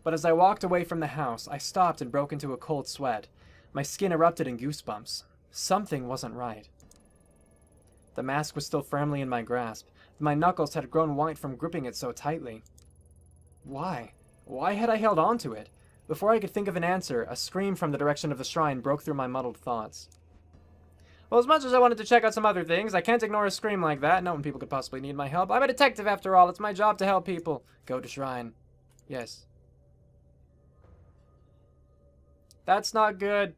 But as I walked away from the house, I stopped and broke into a cold sweat. My skin erupted in goosebumps. Something wasn't right. The mask was still firmly in my grasp. My knuckles had grown white from gripping it so tightly. Why? Why had I held on to it? Before I could think of an answer, a scream from the direction of the shrine broke through my muddled thoughts. Well, as much as I wanted to check out some other things, I can't ignore a scream like that, knowing people could possibly need my help. I'm a detective after all. It's my job to help people. Go to shrine. Yes. That's not good.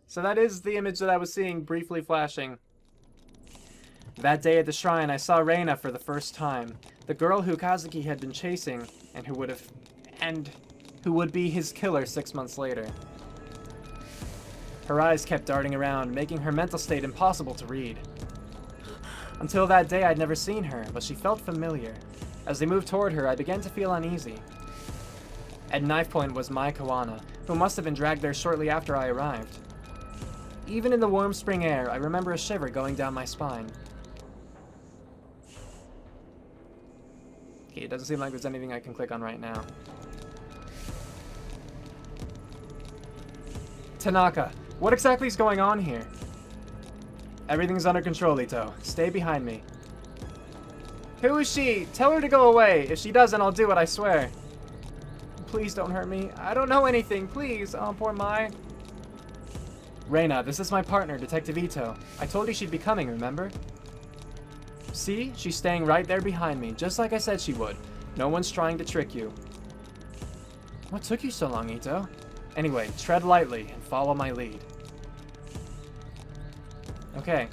So that is the image that I was seeing briefly flashing. That day at the shrine, I saw Reina for the first time. The girl who Kazuki had been chasing, and who would be his killer 6 months later. Her eyes kept darting around, making her mental state impossible to read. Until that day, I'd never seen her, but she felt familiar. As they moved toward her, I began to feel uneasy. At knife point was Mai Kawana, who must have been dragged there shortly after I arrived. Even in the warm spring air, I remember a shiver going down my spine. Okay, it doesn't seem like there's anything I can click on right now. Tanaka, what exactly is going on here? Everything's under control, Ito. Stay behind me. Who is she? Tell her to go away. If she doesn't, I'll do it, I swear. Please don't hurt me. I don't know anything, please. Oh, poor Mai. Reina, this is my partner, Detective Ito. I told you she'd be coming, remember? See? She's staying right there behind me, just like I said she would. No one's trying to trick you. What took you so long, Ito? Anyway, tread lightly and follow my lead. Okay.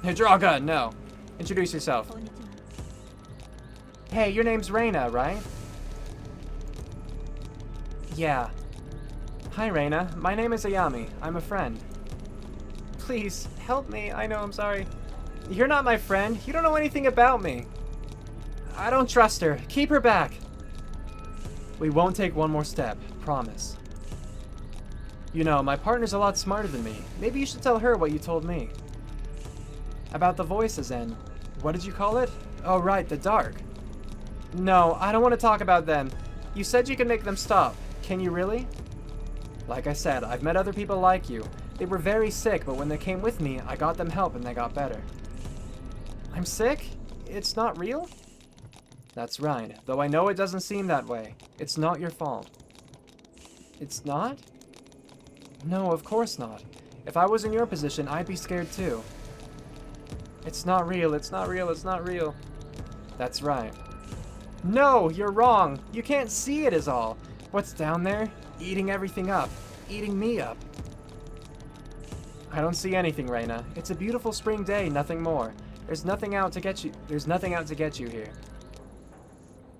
Hey, draw a gun, no. Introduce yourself. Hey, your name's Reina, right? Yeah. Hi, Reina. My name is Ayami. I'm a friend. Please, help me. I know, I'm sorry. You're not my friend. You don't know anything about me. I don't trust her. Keep her back. We won't take one more step. Promise. You know, my partner's a lot smarter than me. Maybe you should tell her what you told me. About the voices and... what did you call it? Oh, right, the dark. No, I don't want to talk about them. You said you could make them stop. Can you really? Like I said, I've met other people like you. They were very sick, but when they came with me, I got them help and they got better. I'm sick? It's not real? That's right, though I know it doesn't seem that way. It's not your fault. It's not? No, of course not. If I was in your position, I'd be scared too. It's not real, it's not real, it's not real. That's right. No, you're wrong. You can't see it is all. What's down there? Eating everything up. Eating me up. I don't see anything, Reina. It's a beautiful spring day, nothing more. There's nothing out to get you here.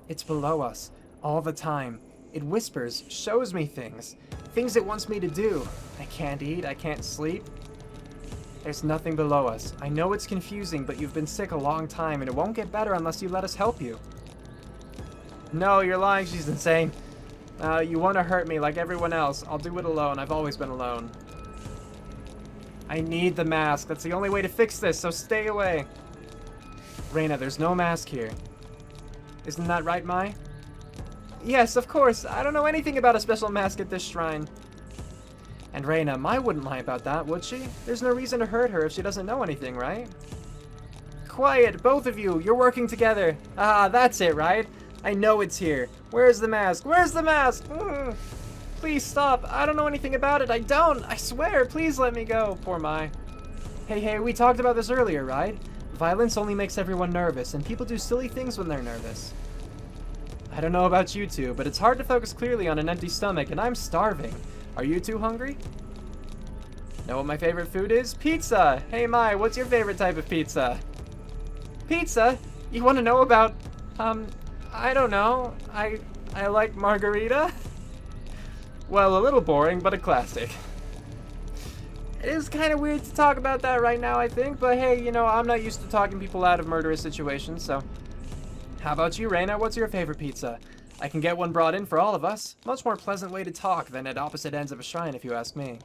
It's below us, all the time. It whispers, shows me things. Things it wants me to do. I can't eat, I can't sleep. There's nothing below us. I know it's confusing, but you've been sick a long time, and it won't get better unless you let us help you. No, you're lying, she's insane. You want to hurt me like everyone else. I'll do it alone. I've always been alone. I need the mask. That's the only way to fix this, so stay away. Reina, there's no mask here. Isn't that right, Mai? Yes, of course. I don't know anything about a special mask at this shrine. And Reina, Mai wouldn't lie about that, would she? There's no reason to hurt her if she doesn't know anything, right? Quiet, both of you. You're working together. Ah, that's it, right? I know it's here. Where's the mask? Where's the mask? Please stop. I don't know anything about it. I don't. I swear. Please let me go. Poor Mai. Hey, we talked about this earlier, right? Violence only makes everyone nervous, and people do silly things when they're nervous. I don't know about you two, but it's hard to focus clearly on an empty stomach, and I'm starving. Are you two hungry? Know what my favorite food is? Pizza! Hey Mai, what's your favorite type of pizza? Pizza? You want to know about, I don't know. I like margarita? Well, a little boring, but a classic. It is kind of weird to talk about that right now, I think, but hey, you know, I'm not used to talking people out of murderous situations, so... How about you, Reina? What's your favorite pizza? I can get one brought in for all of us. Much more pleasant way to talk than at opposite ends of a shrine, if you ask me.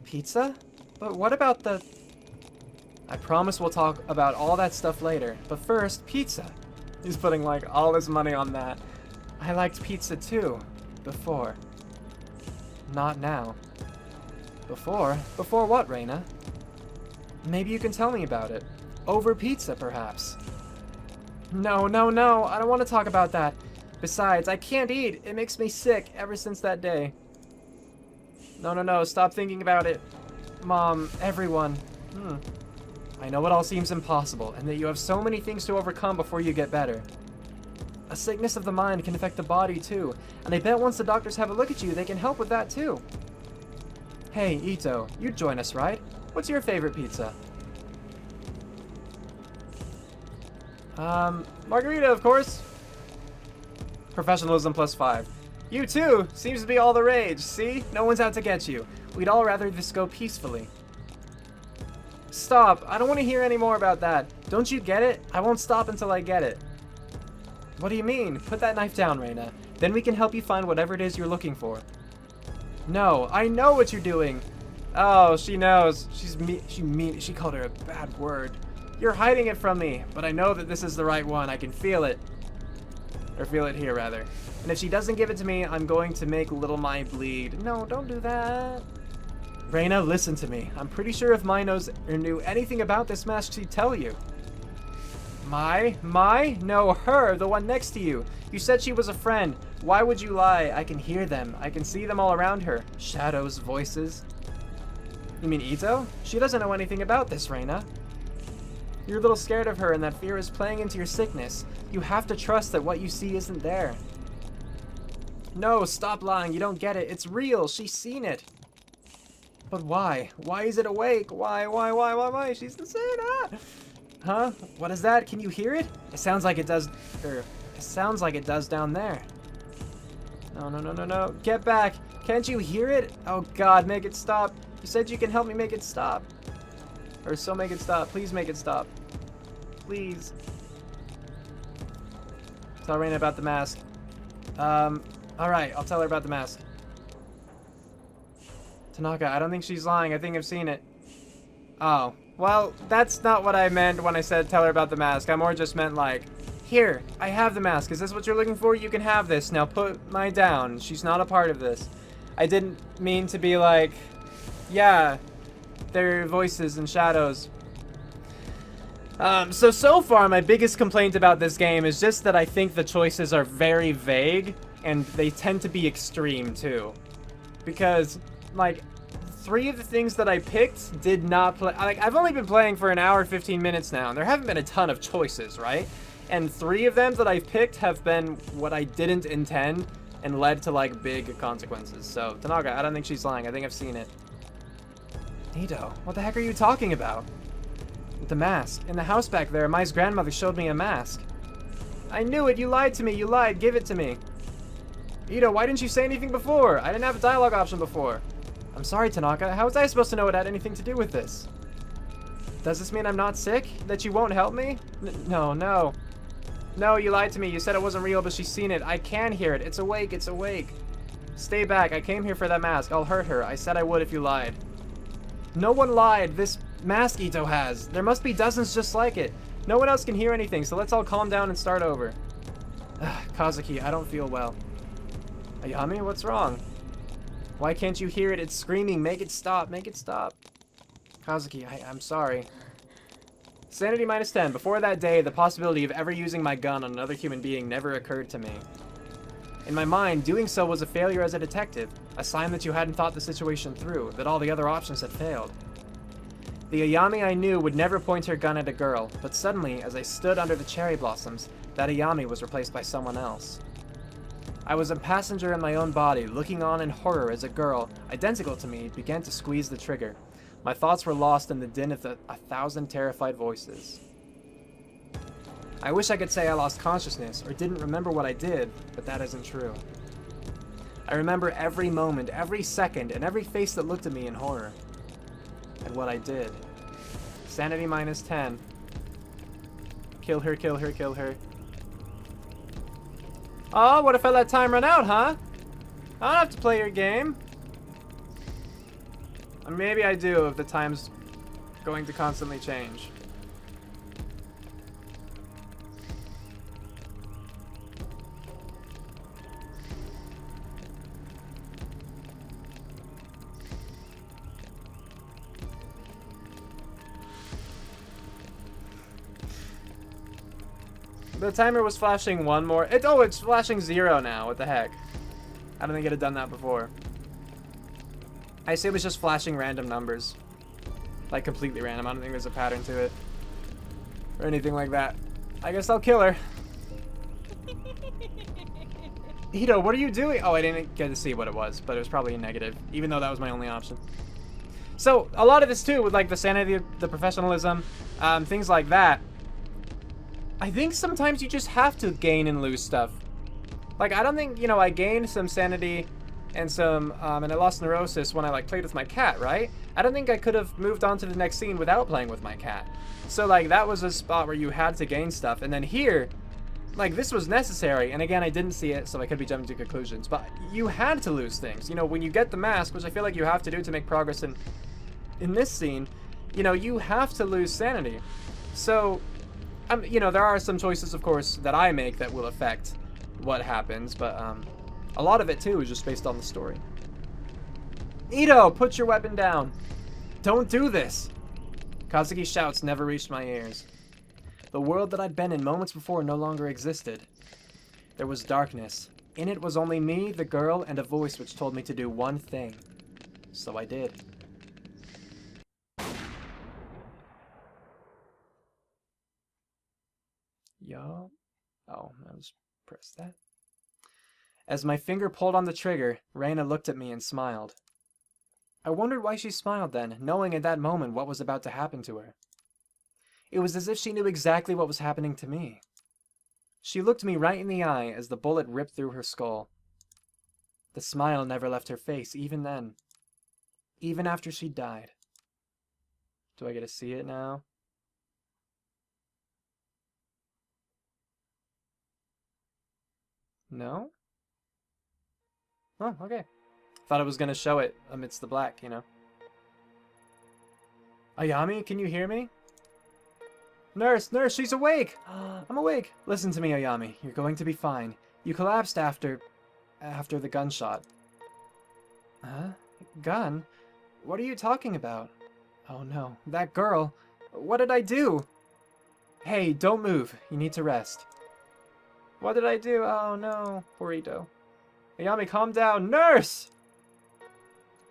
Pizza? But what about the... I promise we'll talk about all that stuff later, but first, pizza. He's putting like all his money on that. I liked pizza too. Before. Not now. Before? Before what, Reina? Maybe you can tell me about it. Over pizza, perhaps. No, no, no. I don't want to talk about that. Besides, I can't eat. It makes me sick ever since that day. No, no, no. Stop thinking about it. Mom, everyone. I know it all seems impossible, and that you have so many things to overcome before you get better. A sickness of the mind can affect the body, too. And I bet once the doctors have a look at you, they can help with that, too. Hey, Ito. You'd join us, right? What's your favorite pizza? Margarita, of course. Professionalism +5. You too! Seems to be all the rage, see? No one's out to get you. We'd all rather this go peacefully. Stop! I don't want to hear any more about that. Don't you get it? I won't stop until I get it. What do you mean? Put that knife down, Reina. Then we can help you find whatever it is you're looking for. No, I know what you're doing. Oh, she knows. She called her a bad word. You're hiding it from me, but I know that this is the right one. I can feel it. Or feel it here, rather. And if she doesn't give it to me, I'm going to make little Mai bleed. No, don't do that. Reina, listen to me. I'm pretty sure if Mai knows or knew anything about this mask, she'd tell you. Mai? Mai? No, her, the one next to you. You said she was a friend. Why would you lie? I can hear them. I can see them all around her. Shadows, voices. You mean Ito? She doesn't know anything about this, Reina. You're a little scared of her, and that fear is playing into your sickness. You have to trust that what you see isn't there. No, stop lying. You don't get it. It's real. She's seen it. But why? Why is it awake? Why? She's insane. Ah! Huh? What is that? Can you hear it? It sounds like it does. It sounds like it does down there. No. Get back. Can't you hear it? Oh, God, make it stop. You said you can help me make it stop. Or so make it stop. Please make it stop. Please. Tell Reina about the mask. Alright, I'll tell her about the mask. Tanaka, I don't think she's lying. I think I've seen it. Oh. Well, that's not what I meant when I said tell her about the mask. I more just meant like, here, I have the mask. Is this what you're looking for? You can have this. Now put Mai down. She's not a part of this. I didn't mean to be like, yeah, they're voices and shadows. So far, my biggest complaint about this game is just that I think the choices are very vague, and they tend to be extreme, too. Because, like, 3 of the things that I picked did not play. Like, I've only been playing for an hour, 15 minutes now, and there haven't been a ton of choices, right? And 3 of them that I've picked have been what I didn't intend and led to, like, big consequences. So, Tanaka, I don't think she's lying. I think I've seen it. Ito, what the heck are you talking about? The mask. In the house back there, Mai's grandmother showed me a mask. I knew it! You lied to me! You lied! Give it to me! Ito, why didn't you say anything before? I didn't have a dialogue option before. I'm sorry, Tanaka. How was I supposed to know it had anything to do with this? Does this mean I'm not sick? That you won't help me? No. No, you lied to me. You said it wasn't real, but she's seen it. I can hear it. It's awake. It's awake. Stay back. I came here for that mask. I'll hurt her. I said I would if you lied. No one lied. This mask Ito has. There must be dozens just like it. No one else can hear anything, so let's all calm down and start over. Kazuki, I don't feel well. Ayami, what's wrong? Why can't you hear it? It's screaming. Make it stop. Make it stop. Kazuki, I'm sorry. Sanity -10. Before that day, the possibility of ever using my gun on another human being never occurred to me. In my mind, doing so was a failure as a detective, a sign that you hadn't thought the situation through, that all the other options had failed. The Ayami I knew would never point her gun at a girl, but suddenly, as I stood under the cherry blossoms, that Ayami was replaced by someone else. I was a passenger in my own body, looking on in horror as a girl, identical to me, began to squeeze the trigger. My thoughts were lost in the din of 1,000 terrified voices. I wish I could say I lost consciousness or didn't remember what I did, but that isn't true. I remember every moment, every second, and every face that looked at me in horror. And what I did. Sanity -10. Kill her, kill her, kill her. Oh, what if I let time run out, huh? I don't have to play your game. Or maybe I do if the time's going to constantly change. The timer was flashing one more. It's flashing 0 now. What the heck? I don't think it had done that before. I say it was just flashing random numbers. Like, completely random. I don't think there's a pattern to it. Or anything like that. I guess I'll kill her. Ito, what are you doing? Oh, I didn't get to see what it was, but it was probably a negative, even though that was my only option. So, a lot of this, too, with, like, the sanity, the professionalism, things like that, I think sometimes you just have to gain and lose stuff. Like, I don't think, you know, I gained some sanity and some, and I lost neurosis when I, like, played with my cat, right? I don't think I could have moved on to the next scene without playing with my cat. So, like, that was a spot where you had to gain stuff. And then here, like, this was necessary. And again, I didn't see it, so I could be jumping to conclusions. But you had to lose things. You know, when you get the mask, which I feel like you have to do to make progress in this scene, you know, you have to lose sanity. So, you know, there are some choices, of course, that I make that will affect what happens. But, a lot of it, too, is just based on the story. Ito, put your weapon down. Don't do this. Kazuki's shouts never reached my ears. The world that I'd been in moments before no longer existed. There was darkness. In it was only me, the girl, and a voice which told me to do one thing. So I did. Yo. Oh, I was pressed that. As my finger pulled on the trigger, Reina looked at me and smiled. I wondered why she smiled then, knowing in that moment what was about to happen to her. It was as if she knew exactly what was happening to me. She looked me right in the eye as the bullet ripped through her skull. The smile never left her face, even then. Even after she died. Do I get to see it now? No? Oh, okay. Thought I was going to show it amidst the black, you know. Ayami, can you hear me? Nurse, nurse, she's awake! I'm awake. Listen to me, Ayami. You're going to be fine. You collapsed after the gunshot. Huh? Gun? What are you talking about? Oh no, that girl. What did I do? Hey, don't move. You need to rest. What did I do? Oh no, poor Ito. Ayami, calm down. Nurse!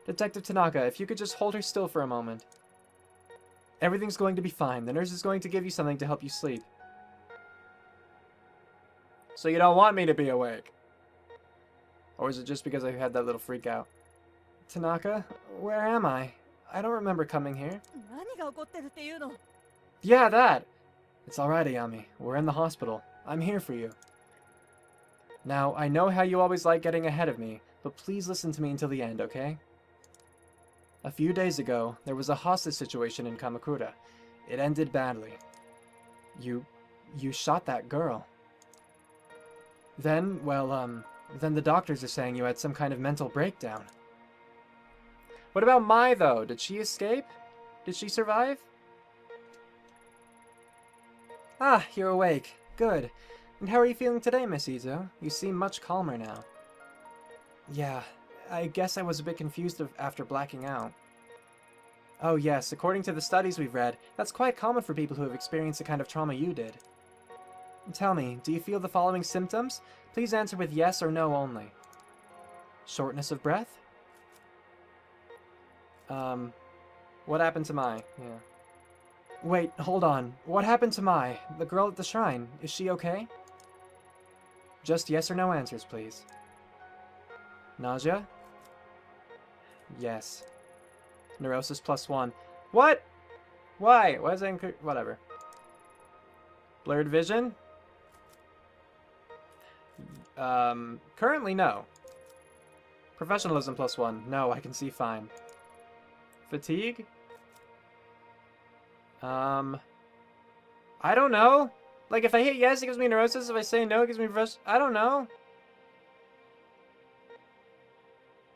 Detective Tanaka, if you could just hold her still for a moment. Everything's going to be fine. The nurse is going to give you something to help you sleep. So you don't want me to be awake? Or is it just because I had that little freak out? Tanaka, where am I? I don't remember coming here. Yeah, that! It's alright, Ayami. We're in the hospital. I'm here for you. Now, I know how you always like getting ahead of me, but please listen to me until the end, okay? A few days ago, there was a hostage situation in Kamakura. It ended badly. You shot that girl. Then, well, then the doctors are saying you had some kind of mental breakdown. What about Mai, though? Did she escape? Did she survive? Ah, you're awake. Good. And how are you feeling today, Miss Izo? You seem much calmer now. Yeah, I guess I was a bit confused after blacking out. Oh yes, according to the studies we've read, that's quite common for people who have experienced the kind of trauma you did. Tell me, do you feel the following symptoms? Please answer with yes or no only. Shortness of breath? What happened to Mai? Yeah. Wait, hold on. What happened to Mai? The girl at the shrine. Is she okay? Just yes or no answers, please. Nausea? Yes. Neurosis +1. What? Why? Why is that whatever. Blurred vision? Currently no. Professionalism +1. No, I can see fine. Fatigue? I don't know. Like, if I hit yes, it gives me neurosis. If I say no, it gives me I don't know.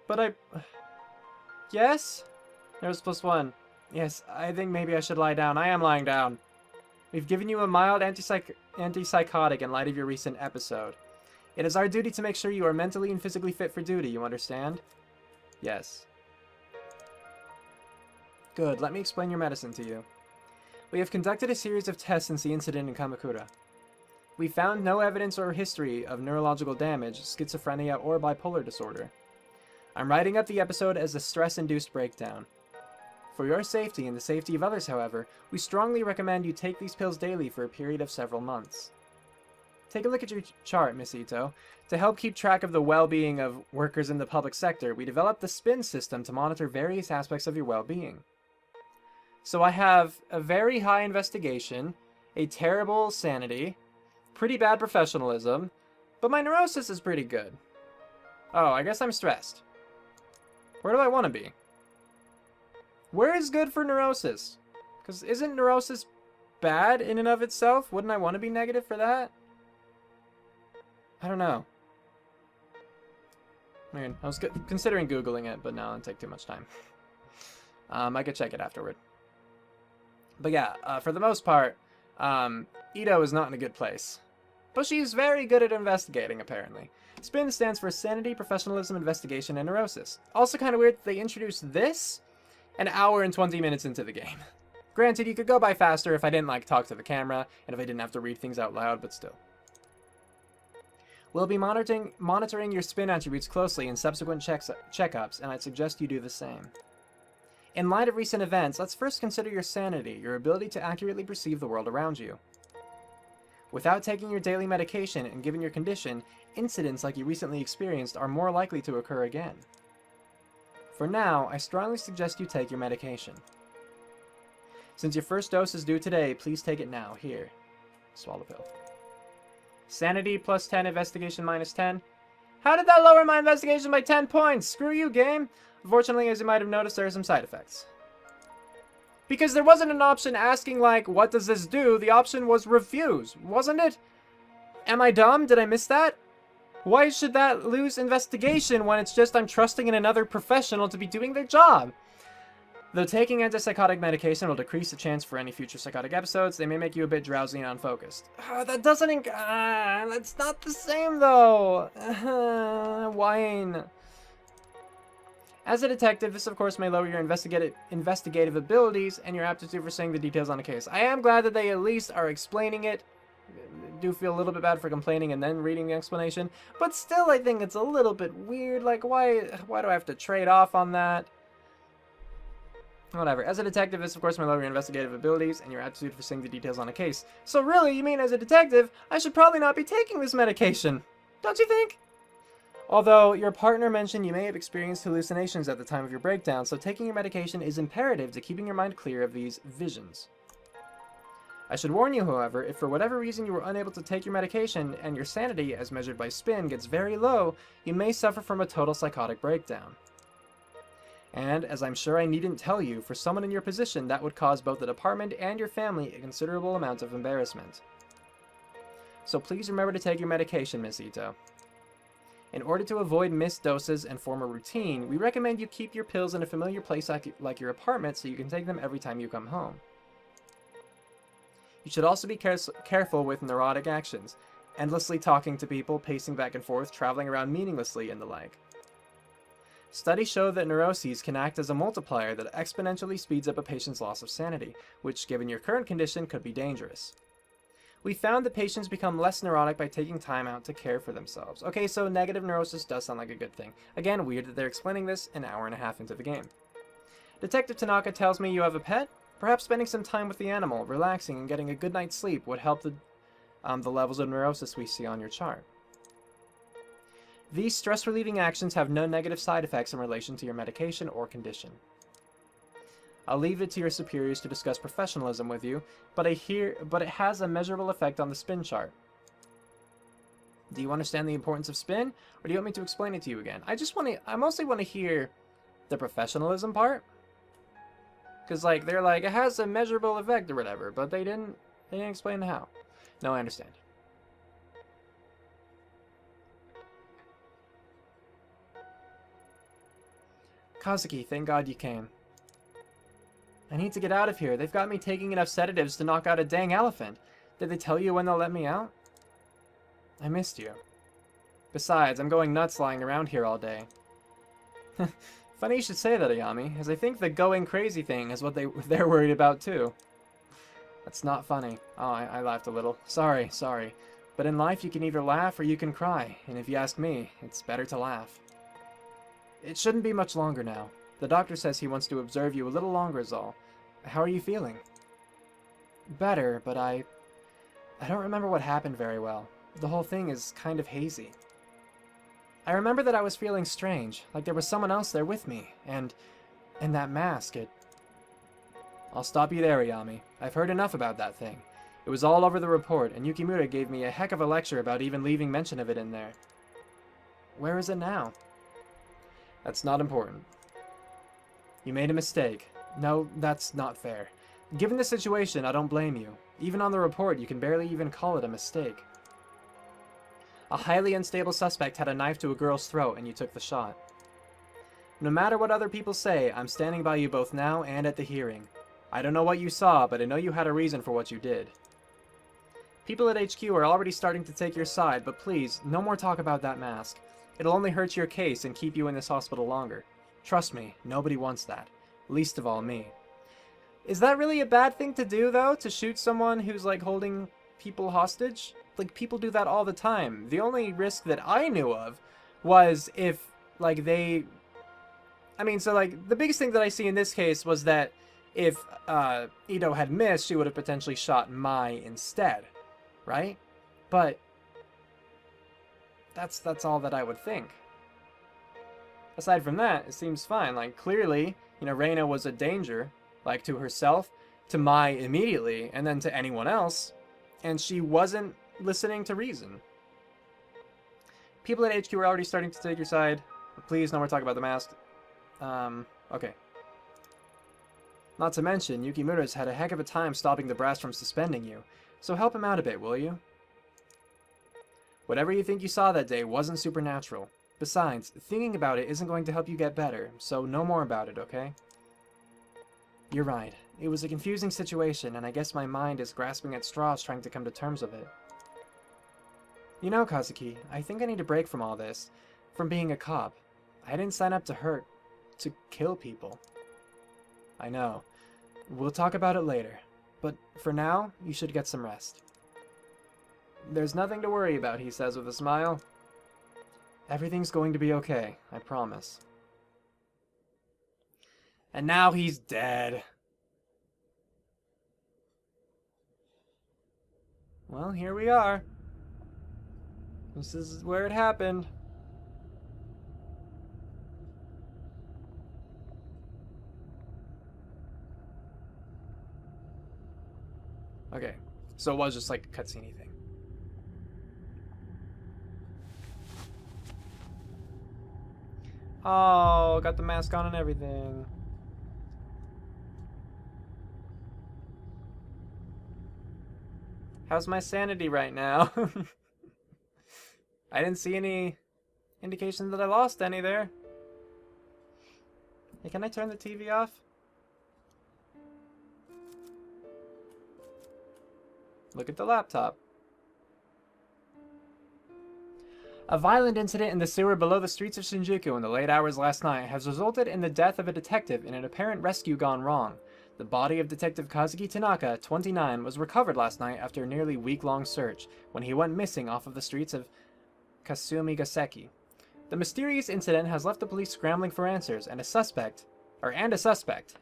But yes? Neurosis +1. Yes, I think maybe I should lie down. I am lying down. We've given you a mild antipsychotic in light of your recent episode. It is our duty to make sure you are mentally and physically fit for duty, you understand? Yes. Good, let me explain your medicine to you. We have conducted a series of tests since the incident in Kamakura. We found no evidence or history of neurological damage, schizophrenia, or bipolar disorder. I'm writing up the episode as a stress-induced breakdown. For your safety and the safety of others, however, we strongly recommend you take these pills daily for a period of several months. Take a look at your chart, Miss Ito. To help keep track of the well-being of workers in the public sector, we developed the SPIN system to monitor various aspects of your well-being. So I have a very high investigation, a terrible sanity, pretty bad professionalism, but my neurosis is pretty good. Oh, I guess I'm stressed. Where do I want to be? Where is good for neurosis? Because isn't neurosis bad in and of itself? Wouldn't I want to be negative for that? I don't know. I mean, I was considering Googling it, but no, it'd take too much time. I could check it afterward. But yeah, for the most part, Ito is not in a good place. But she's very good at investigating, apparently. SPIN stands for Sanity, Professionalism, Investigation, and Neurosis. Also kind of weird that they introduced this an hour and 20 minutes into the game. Granted, you could go by faster if I didn't, like, talk to the camera, and if I didn't have to read things out loud, but still. We'll be monitoring your SPIN attributes closely in subsequent checkups, and I'd suggest you do the same. In light of recent events, let's first consider your sanity, your ability to accurately perceive the world around you. Without taking your daily medication and given your condition, incidents like you recently experienced are more likely to occur again. For now, I strongly suggest you take your medication. Since your first dose is due today, please take it now. Here. Swallow the pill. Sanity plus 10, investigation minus 10. How did that lower my investigation by 10 points? Screw you, game. Unfortunately, as you might have noticed, there are some side effects. Because there wasn't an option asking, like, what does this do? The option was refuse, wasn't it? Am I dumb? Did I miss that? Why should that lose investigation when it's just I'm trusting in another professional to be doing their job? Though taking antipsychotic medication will decrease the chance for any future psychotic episodes, they may make you a bit drowsy and unfocused. That doesn't... that's not the same, though. Wine. As a detective, this of course may lower your investigative abilities and your aptitude for saying the details on a case. I am glad that they at least are explaining it. I do feel a little bit bad for complaining and then reading the explanation, but still I think it's a little bit weird. Like, why do I have to trade off on that? Whatever. As a detective, this of course may lower your investigative abilities and your aptitude for saying the details on a case. So really, you mean as a detective, I should probably not be taking this medication? Don't you think? Although, your partner mentioned you may have experienced hallucinations at the time of your breakdown, so taking your medication is imperative to keeping your mind clear of these visions. I should warn you, however, if for whatever reason you were unable to take your medication and your sanity, as measured by SPIN, gets very low, you may suffer from a total psychotic breakdown. And, as I'm sure I needn't tell you, for someone in your position, that would cause both the department and your family a considerable amount of embarrassment. So please remember to take your medication, Miss Ito. In order to avoid missed doses and form a routine, we recommend you keep your pills in a familiar place like your apartment so you can take them every time you come home. You should also be careful with neurotic actions, endlessly talking to people, pacing back and forth, traveling around meaninglessly, and the like. Studies show that neuroses can act as a multiplier that exponentially speeds up a patient's loss of sanity, which, given your current condition, could be dangerous. We found that patients become less neurotic by taking time out to care for themselves. Okay, so negative neurosis does sound like a good thing. Again, weird that they're explaining this an hour and a half into the game. Detective Tanaka tells me you have a pet? Perhaps spending some time with the animal, relaxing, and getting a good night's sleep would help the levels of neurosis we see on your chart. These stress-relieving actions have no negative side effects in relation to your medication or condition. I'll leave it to your superiors to discuss professionalism with you, but it has a measurable effect on the SPIN chart. Do you understand the importance of SPIN, or do you want me to explain it to you again? I mostly want to hear the professionalism part. Because, like, they're like, it has a measurable effect or whatever, but they didn't explain how. No, I understand. Kazuki, thank God you came. I need to get out of here. They've got me taking enough sedatives to knock out a dang elephant. Did they tell you when they'll let me out? I missed you. Besides, I'm going nuts lying around here all day. Funny you should say that, Ayami, as I think the going crazy thing is what they're worried about too. That's not funny. Oh, I laughed a little. Sorry. But in life, you can either laugh or you can cry, and if you ask me, it's better to laugh. It shouldn't be much longer now. The doctor says he wants to observe you a little longer is all. How are you feeling? Better, but I don't remember what happened very well. The whole thing is kind of hazy. I remember that I was feeling strange, like there was someone else there with me, and that mask, I'll stop you there, Ayami. I've heard enough about that thing. It was all over the report, and Yukimura gave me a heck of a lecture about even leaving mention of it in there. Where is it now? That's not important. You made a mistake. No, that's not fair. Given the situation, I don't blame you. Even on the report, you can barely even call it a mistake. A highly unstable suspect had a knife to a girl's throat, and you took the shot. No matter what other people say, I'm standing by you both now and at the hearing. I don't know what you saw, but I know you had a reason for what you did. People at HQ are already starting to take your side, but please, no more talk about that mask. It'll only hurt your case and keep you in this hospital longer. Trust me, nobody wants that. Least of all me. Is that really a bad thing to do, though? To shoot someone who's, like, holding people hostage? Like, people do that all the time. The only risk that I knew of was if, like, they... I mean, so, like, the biggest thing that I see in this case was that if Ito had missed, she would have potentially shot Mai instead. Right? But that's all that I would think. Aside from that, it seems fine. Like, clearly, you know, Reina was a danger, like, to herself, to Mai immediately, and then to anyone else, and she wasn't listening to reason. People at HQ are already starting to take your side. Please, no more talk about the mask. Okay. Not to mention, Yukimura's had a heck of a time stopping the brass from suspending you, so help him out a bit, will you? Whatever you think you saw that day wasn't supernatural. Besides, thinking about it isn't going to help you get better, so no more about it, okay? You're right. It was a confusing situation, and I guess my mind is grasping at straws trying to come to terms with it. You know, Kazuki, I think I need a break from all this. From being a cop. I didn't sign up to hurt. To kill people. I know. We'll talk about it later. But for now, you should get some rest. There's nothing to worry about, he says with a smile. Everything's going to be okay, I promise. And now he's dead. Well, here we are. This is where it happened. Okay, so it was just like a cutscene thing. Oh, got the mask on and everything. How's my sanity right now? I didn't see any indication that I lost any there. Hey, can I turn the TV off? Look at the laptop. A violent incident in the sewer below the streets of Shinjuku in the late hours last night has resulted in the death of a detective in an apparent rescue gone wrong. The body of Detective Kazuki Tanaka, 29, was recovered last night after a nearly week-long search, when he went missing off of the streets of Kasumigaseki. The mysterious incident has left the police scrambling for answers, and a suspect,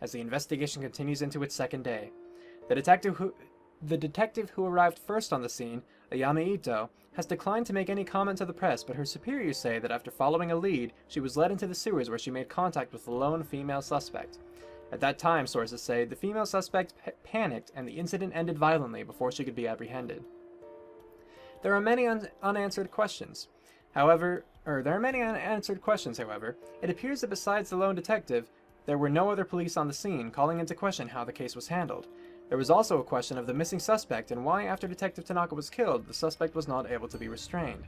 as the investigation continues into its second day. The detective who arrived first on the scene, Ayami Ito, has declined to make any comment to the press, but her superiors say that after following a lead, she was led into the sewers where she made contact with the lone female suspect. At that time, sources say, the female suspect panicked and the incident ended violently before she could be apprehended. There are many unanswered questions. However, it appears that besides the lone detective, there were no other police on the scene, calling into question how the case was handled. There was also a question of the missing suspect and why, after Detective Tanaka was killed, the suspect was not able to be restrained.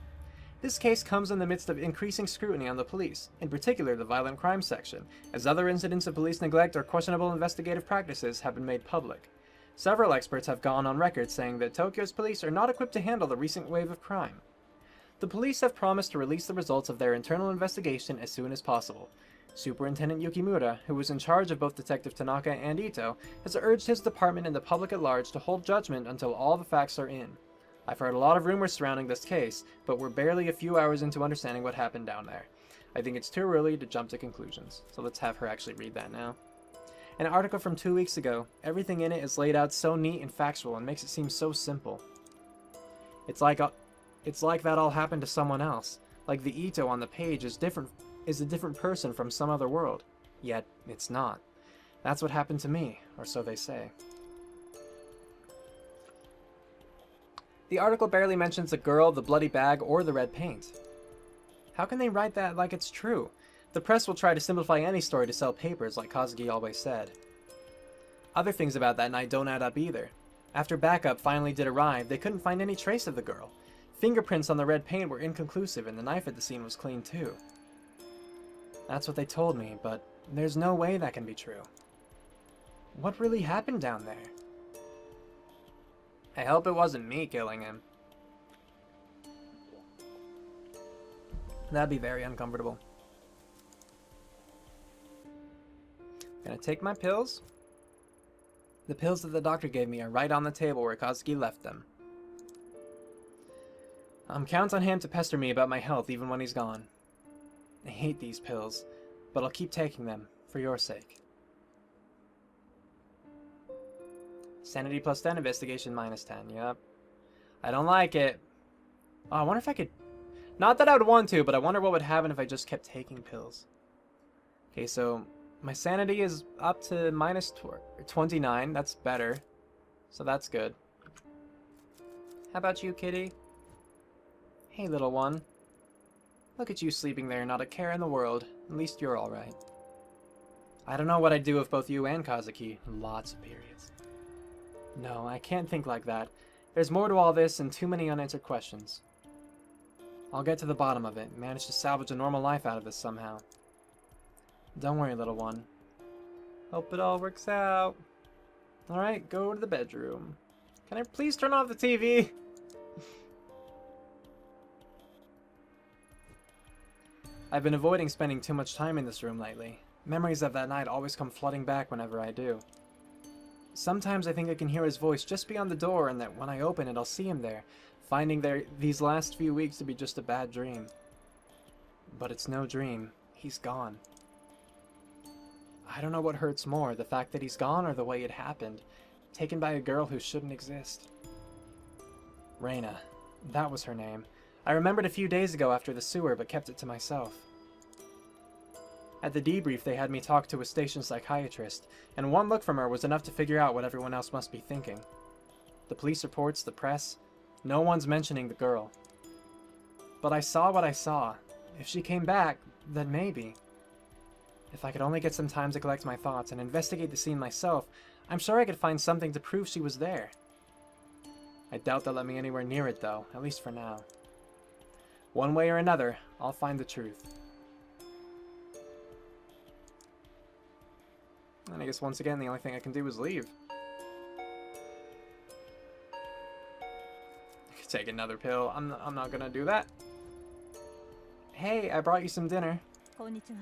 This case comes in the midst of increasing scrutiny on the police, in particular the violent crime section, as other incidents of police neglect or questionable investigative practices have been made public. Several experts have gone on record saying that Tokyo's police are not equipped to handle the recent wave of crime. The police have promised to release the results of their internal investigation as soon as possible. Superintendent Yukimura, who was in charge of both Detective Tanaka and Ito, has urged his department and the public at large to hold judgment until all the facts are in. I've heard a lot of rumors surrounding this case, but we're barely a few hours into understanding what happened down there. I think it's too early to jump to conclusions, so let's have her actually read that now. An article from 2 weeks ago. Everything in it is laid out so neat and factual and makes it seem so simple. It's like that all happened to someone else. Like the Ito on the page is a different person from some other world. Yet, it's not. That's what happened to me, or so they say. The article barely mentions the girl, the bloody bag, or the red paint. How can they write that like it's true? The press will try to simplify any story to sell papers, like Kazuki always said. Other things about that night don't add up either. After backup finally did arrive, they couldn't find any trace of the girl. Fingerprints on the red paint were inconclusive, and the knife at the scene was clean too. That's what they told me, but there's no way that can be true. What really happened down there? I hope it wasn't me killing him. That'd be very uncomfortable. Gonna take my pills. The pills that the doctor gave me are right on the table where Kazuki left them. Count on him to pester me about my health even when he's gone. I hate these pills, but I'll keep taking them for your sake. Sanity plus 10, investigation minus 10, yep. I don't like it. Oh, I wonder if I could... Not that I would want to, but I wonder what would happen if I just kept taking pills. Okay, so my sanity is up to minus 29. That's better. So that's good. How about you, kitty? Hey, little one. Look at you sleeping there, not a care in the world. At least you're alright. I don't know what I'd do if both you and Kazuki. Lots of periods. No, I can't think like that. There's more to all this and too many unanswered questions. I'll get to the bottom of it and manage to salvage a normal life out of this somehow. Don't worry, little one. Hope it all works out. Alright, go to the bedroom. Can I please turn off the TV? I've been avoiding spending too much time in this room lately. Memories of that night always come flooding back whenever I do. Sometimes I think I can hear his voice just beyond the door, and that when I open it I'll see him there, finding these last few weeks to be just a bad dream. But it's no dream. He's gone. I don't know what hurts more, the fact that he's gone or the way it happened, taken by a girl who shouldn't exist. Reina. That was her name. I remembered a few days ago after the sewer, but kept it to myself. At the debrief, they had me talk to a station psychiatrist, and one look from her was enough to figure out what everyone else must be thinking. The police reports, the press, no one's mentioning the girl. But I saw what I saw. If she came back, then maybe. If I could only get some time to collect my thoughts and investigate the scene myself, I'm sure I could find something to prove she was there. I doubt they'll let me anywhere near it though, at least for now. One way or another, I'll find the truth. And I guess once again, the only thing I can do is leave. I could take another pill. I'm not gonna do that. Hey, I brought you some dinner. Konnichiwa.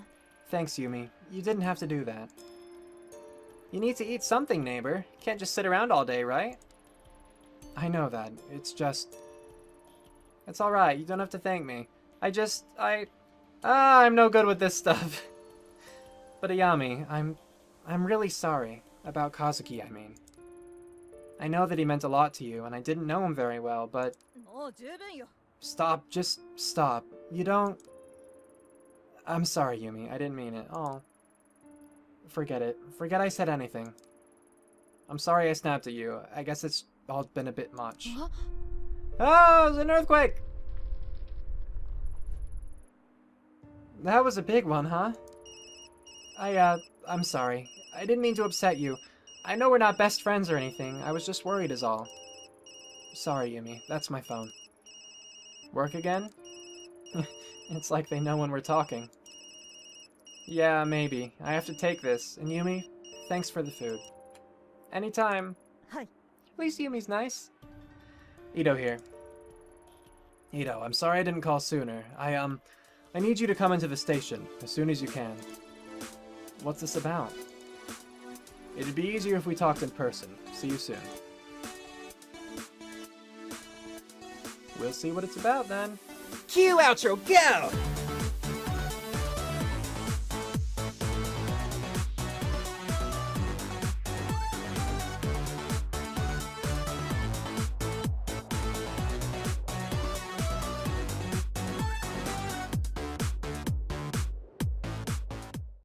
Thanks, Yumi. You didn't have to do that. You need to eat something, neighbor. Can't just sit around all day, right? I know that. It's just... It's alright. You don't have to thank me. I'm no good with this stuff. But Ayami, I'm really sorry. About Kazuki, I mean. I know that he meant a lot to you, and I didn't know him very well, but... Stop. Just stop. You don't... I'm sorry, Yumi. I didn't mean it. Oh. Forget it. Forget I said anything. I'm sorry I snapped at you. I guess it's all been a bit much. Oh, it was an earthquake! That was a big one, huh? I'm sorry. I didn't mean to upset you. I know we're not best friends or anything. I was just worried is all. Sorry, Yumi. That's my phone. Work again? It's like they know when we're talking. Yeah, maybe. I have to take this. And Yumi, thanks for the food. Anytime. Hi. At least Yumi's nice. Ito here. Ito, I'm sorry I didn't call sooner. I need you to come into the station as soon as you can. What's this about? It'd be easier if we talked in person. See you soon. We'll see what it's about then. Cue outro, go!